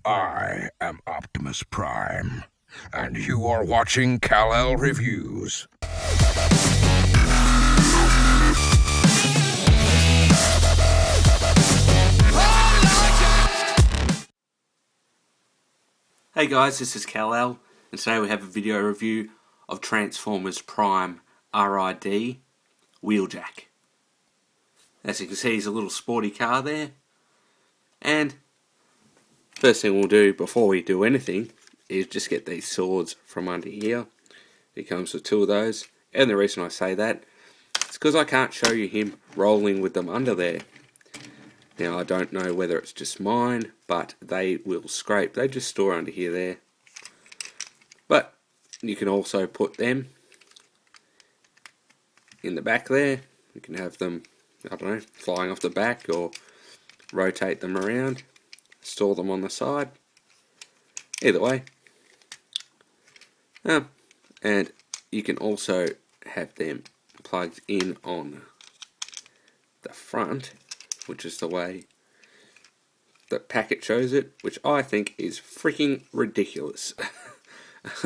I am Optimus Prime, and you are watching Kal-El Reviews. Hey guys, this is Kal-El, and today we have a video review of Transformers Prime RID Wheeljack. As you can see, he's a little sporty car there. And first thing we'll do before we do anything is just get these swords from under here. It comes with two of those, and the reason I say that is because I can't show you him rolling with them under there. Now I don't know whether it's just mine, but they will scrape. They just store under here there. But you can also put them in the back there. You can have them, I don't know, flying off the back, or rotate them around, store them on the side. Either way. And you can also have them plugged in on the front, which is the way the packet shows it, which I think is freaking ridiculous.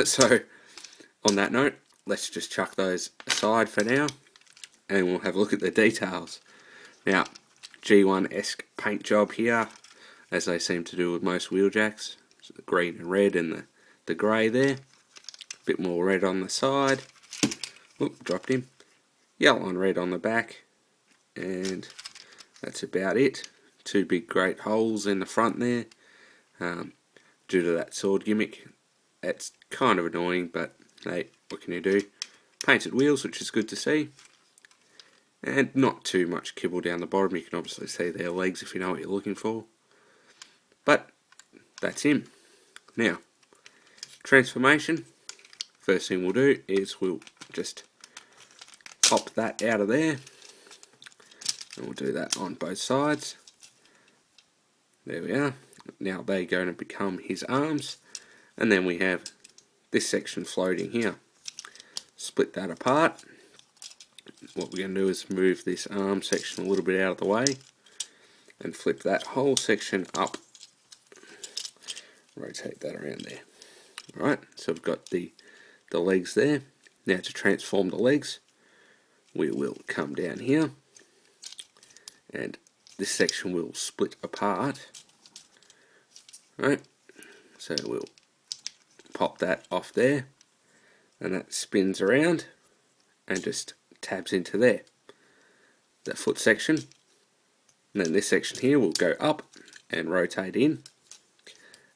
So, on that note, let's just chuck those aside for now, and we'll have a look at the details. Now, G1-esque paint job here, as they seem to do with most Wheeljacks. So the green and red and the grey there. A bit more red on the side. Oop, dropped him. Yellow and red on the back. And that's about it. Two big great holes in the front there. Due to that sword gimmick. That's kind of annoying, but hey, what can you do? Painted wheels, which is good to see. And not too much kibble down the bottom. You can obviously see their legs if you know what you're looking for. But that's him. Now, transformation. First thing we'll do is we'll just pop that out of there. And we'll do that on both sides. There we are. Now they're going to become his arms. And then we have this section floating here. Split that apart. What we're going to do is move this arm section a little bit out of the way and flip that whole section up. Rotate that around there. Alright, so we've got the legs there. Now to transform the legs, we will come down here, and this section will split apart. Right, so we'll pop that off there, and that spins around and just tabs into there. That foot section, and then this section here will go up and rotate in,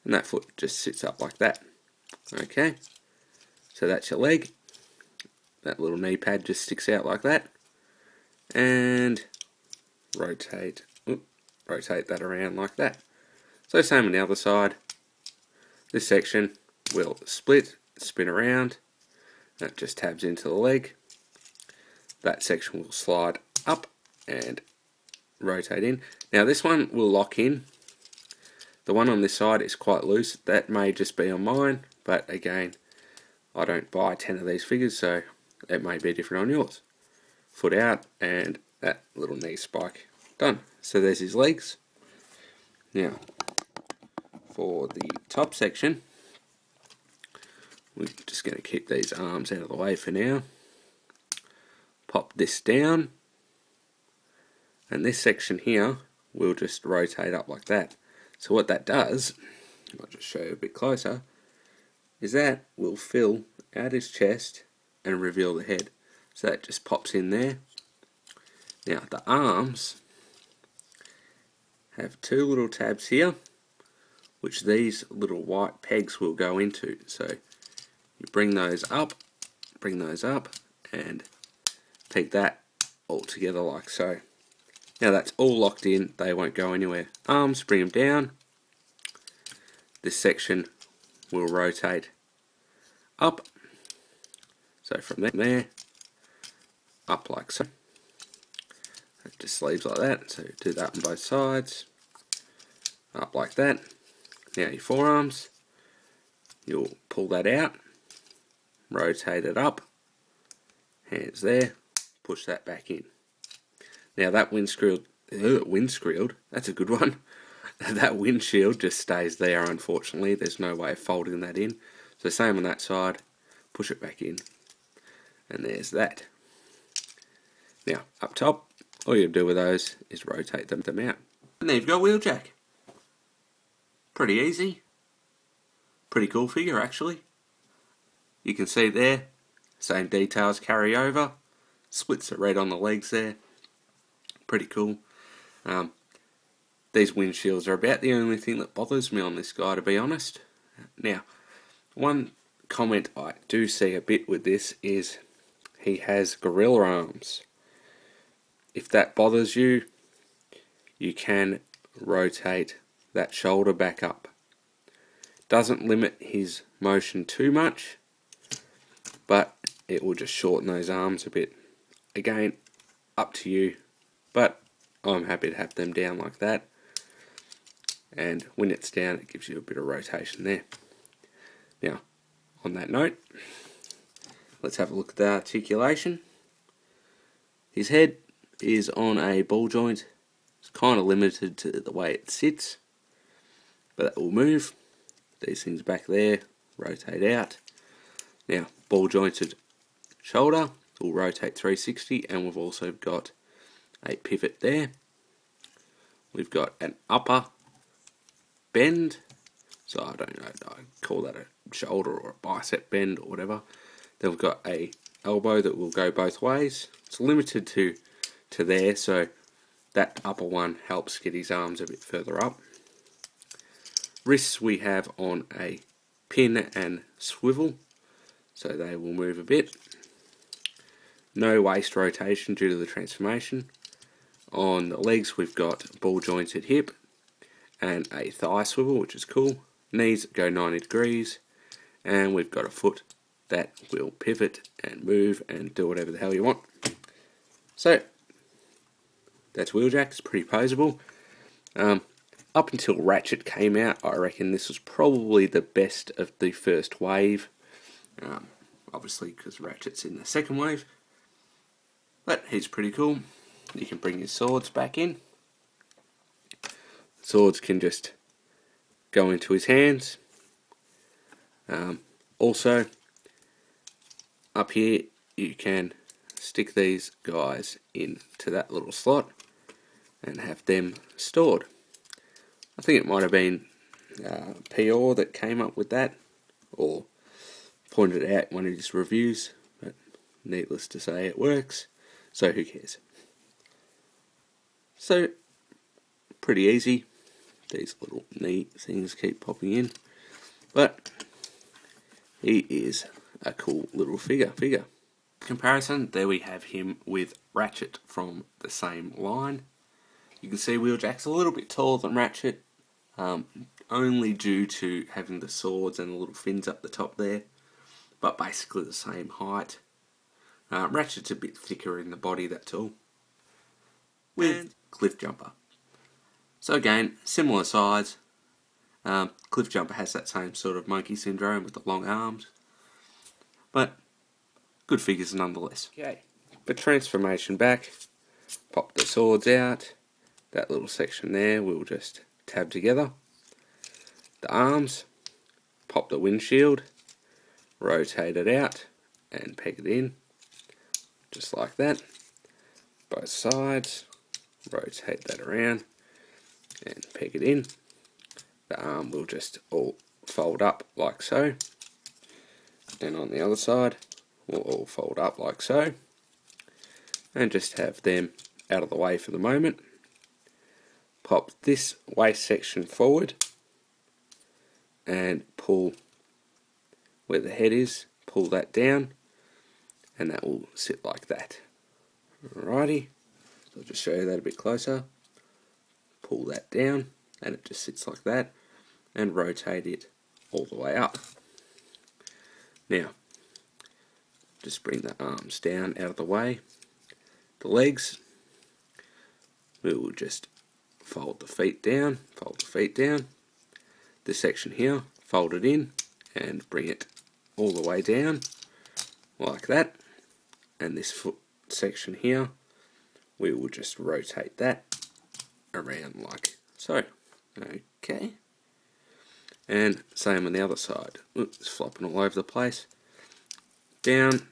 and that foot just sits up like that. Okay, so that's your leg. That little knee pad just sticks out like that, and rotate that around like that. So same on the other side. This section will split, spin around, that just tabs into the leg. That section will slide up and rotate in. Now this one will lock in. The one on this side is quite loose. That may just be on mine, but again, I don't buy 10 of these figures, so it may be different on yours. Foot out, and that little knee spike done. So there's his legs. Now, for the top section, we're just going to keep these arms out of the way for now. Pop this down, and this section here will just rotate up like that. So what that does, I'll just show you a bit closer, is that will fill out his chest and reveal the head. So that just pops in there. Now the arms have two little tabs here, which these little white pegs will go into. So you bring those up, and peg that all together like so. Now that's all locked in, they won't go anywhere. Arms, bring them down. This section will rotate up. So from there, up like so. It just sleeves like that, so do that on both sides. Up like that. Now your forearms, you'll pull that out, rotate it up, hands there, push that back in. Now that windscreen, that's a good one. that windshield just stays there, unfortunately. There's no way of folding that in. So same on that side, push it back in, and there's that. Now, up top, all you do with those is rotate them out. And there you've got Wheeljack. Pretty easy. Pretty cool figure, actually. You can see there, same details carry over. Splits the red on the legs there. Pretty cool. These windshields are about the only thing that bothers me on this guy, to be honest. Now, one comment I do see a bit with this is he has gorilla arms. If that bothers you, you can rotate that shoulder back up. Doesn't limit his motion too much, but it will just shorten those arms a bit. Again, up to you, but I'm happy to have them down like that. And when it's down, it gives you a bit of rotation there. Now, on that note, let's have a look at the articulation. His head is on a ball joint. It's kind of limited to the way it sits, but that will move. These things back there rotate out. Now, ball jointed shoulder will rotate 360, and we've also got a pivot there. We've got an upper bend, so I don't know, I call that a shoulder or a bicep bend or whatever. Then we've got a elbow that will go both ways. It's limited to there, so that upper one helps get his arms a bit further up. Wrists we have on a pin and swivel, so they will move a bit. No waist rotation due to the transformation. On the legs we've got ball jointed hip and a thigh swivel, which is cool. Knees go 90 degrees, and we've got a foot that will pivot and move and do whatever the hell you want. So that's Wheeljack. It's pretty poseable. Up until Ratchet came out, I reckon this was probably the best of the first wave. Obviously, because Ratchet's in the second wave. But he's pretty cool. You can bring your swords back in. Swords can just go into his hands. Also, up here, you can stick these guys into that little slot and have them stored. I think it might have been PR that came up with that, or pointed it out in one of his reviews, but needless to say it works, so who cares. So, pretty easy. These little knee things keep popping in, but he is a cool little figure. Comparison, there we have him with Ratchet from the same line. You can see Wheeljack's a little bit taller than Ratchet, only due to having the swords and the little fins up the top there, but basically the same height. Ratchet's a bit thicker in the body, that's all. With Cliff Jumper. So again, similar size. Cliff Jumper has that same sort of monkey syndrome with the long arms, but good figures nonetheless. Okay, for transformation back, pop the swords out. That little section there we'll just tab together. The arms, pop the windshield, rotate it out and peg it in, just like that. Both sides, rotate that around and peg it in. The arm will just all fold up like so, and on the other side will all fold up like so, and just have them out of the way for the moment. Pop this waist section forward and pull where the head is, pull that down, and that will sit like that. Alrighty, so I'll just show you that a bit closer. Pull that down and it just sits like that, and rotate it all the way up. Now, just bring the arms down out of the way. The legs, we will just fold the feet down, This section here, fold it in and bring it all the way down like that. And this foot section here, we will just rotate that around like so. Okay. And same on the other side. Oops, it's flopping all over the place. Down,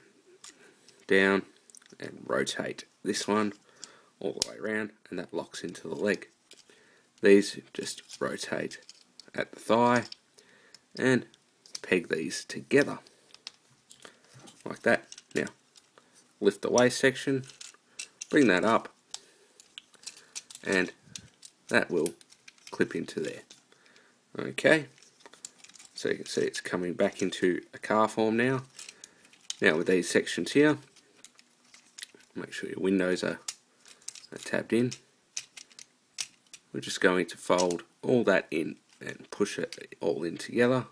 down, and rotate this one all the way around, and that locks into the leg. These just rotate at the thigh and peg these together like that. Now lift the waist section, bring that up, and that will clip into there. Okay, so you can see it's coming back into a car form now. Now with these sections here, make sure your windows are tabbed in. We're just going to fold all that in and push it all in together,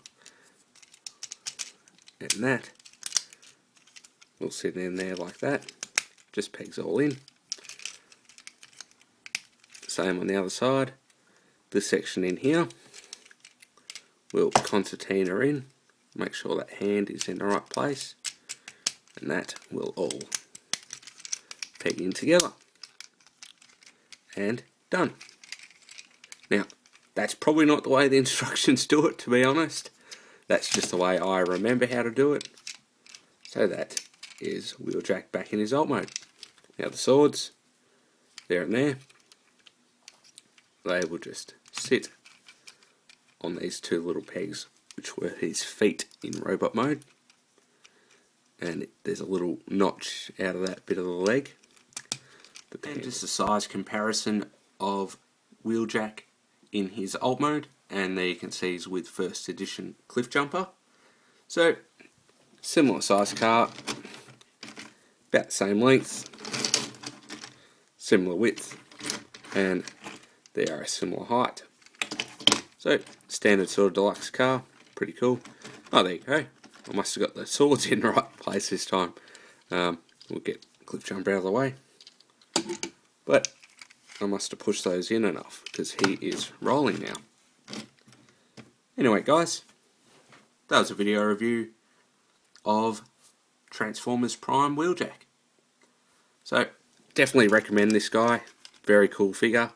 and that will sit in there like that. Just pegs all in. Same on the other side. This section in here will concertina in, make sure that hand is in the right place, and that will all peg in together. And done. Now, that's probably not the way the instructions do it, to be honest. That's just the way I remember how to do it. So that is Wheeljack back in his alt mode. Now the swords, there and there, they will just sit on these two little pegs, which were his feet in robot mode. And there's a little notch out of that bit of the leg. And just a size comparison of Wheeljack in his alt mode, and there you can see he's with first edition cliff jumper. So similar size car, about the same length, similar width, and they are a similar height. So standard sort of deluxe car, pretty cool. Oh, there you go. I must have got the swords in the right place this time. We'll get cliff jumper out of the way, but I must have pushed those in enough because he is rolling now. Anyway guys, that was a video review of Transformers Prime Wheeljack. So definitely recommend this guy, very cool figure.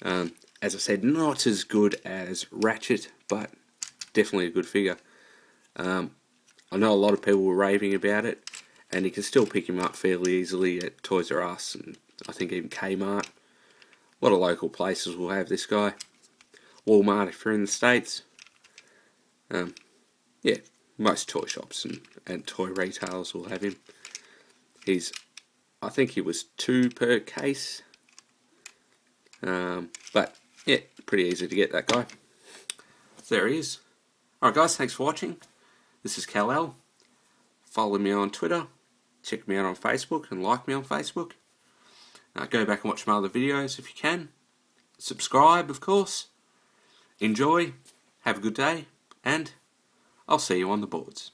As I said, not as good as Ratchet, but definitely a good figure. I know a lot of people were raving about it, and you can still pick him up fairly easily at Toys R Us and I think even Kmart. A lot of local places will have this guy. Walmart if you're in the States. Yeah, most toy shops and toy retailers will have him. I think he was $2 per case. But yeah, pretty easy to get that guy. So there he is. Alright guys, thanks for watching. This is Kal-El. Follow me on Twitter. Check me out on Facebook and like me on Facebook. Go back and watch my other videos if you can. Subscribe, of course. Enjoy. Have a good day. And I'll see you on the boards.